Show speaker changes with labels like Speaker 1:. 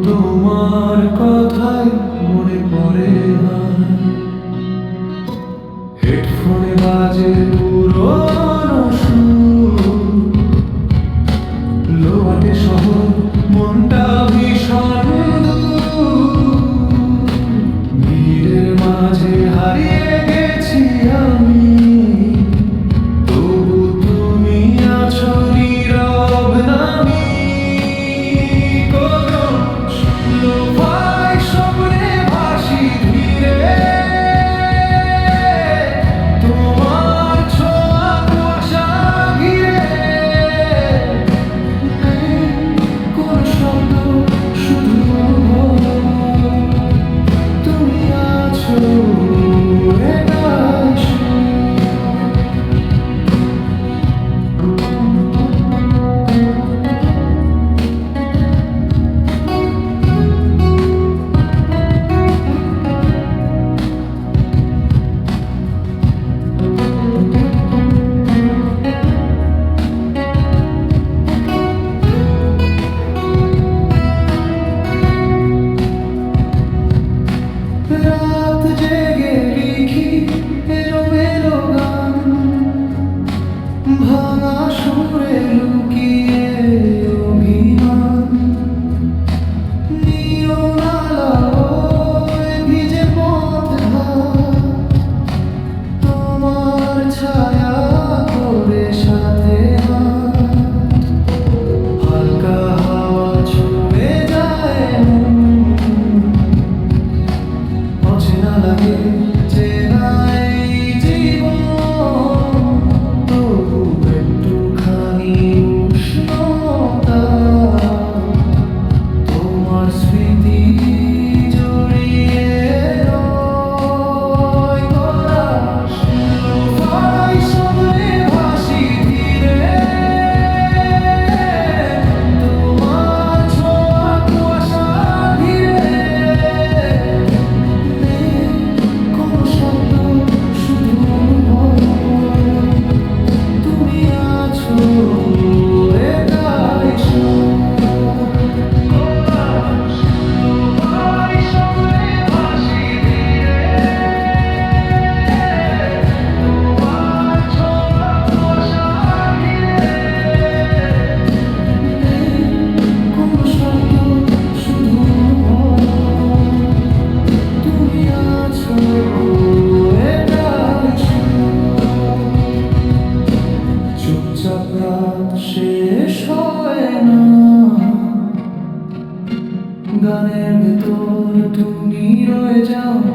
Speaker 1: তোমার কথাই মনে পড়ে না। হেডফোনে বাজে পুরনো সুর, লোহাটে শহর মনটা ভীষণ দূর। ভিড়ের মাঝে হারিয়ে গেছি আমি, তবু তুমি আছো নীরব নামি। লোফাই স্বপ্নে ভাসি ধীরে, তোমার ছোঁয়া কুয়াশা ঘিরে। কোন শব্দ, শুধু তুমি আছো একাই শুয়ে। রাত জেগে লিখি এলোমেলো গান, ভাঙা সুরে লুকিয়ে অভিমান। নিয়ন আলোয় ভিজে পথঘাট, তোমার ছায়া করে সাথে হাত। হালকা হাওয়া ছুঁয়ে যায় মন, অচেনা লাগে চেনা এই জীবন। তবু একটুখানি উষ্ণতা, তোমার স্মৃতি জড়িয়ে রয় গলায়। লোফাই স্বপ্নে ভাসি ধীরে, তোমার ছোঁয়া কুয়াশা ঘিরে। কোন শব্দ, শুধু তুমি আছো একাই শুয়ে। কোন শব্দ, শুধু তুমি আছো একাই শুয়ে। চুপচাপ রাত শেষ হয় না, গানের ভেতর তুমি রয়ে যাও না।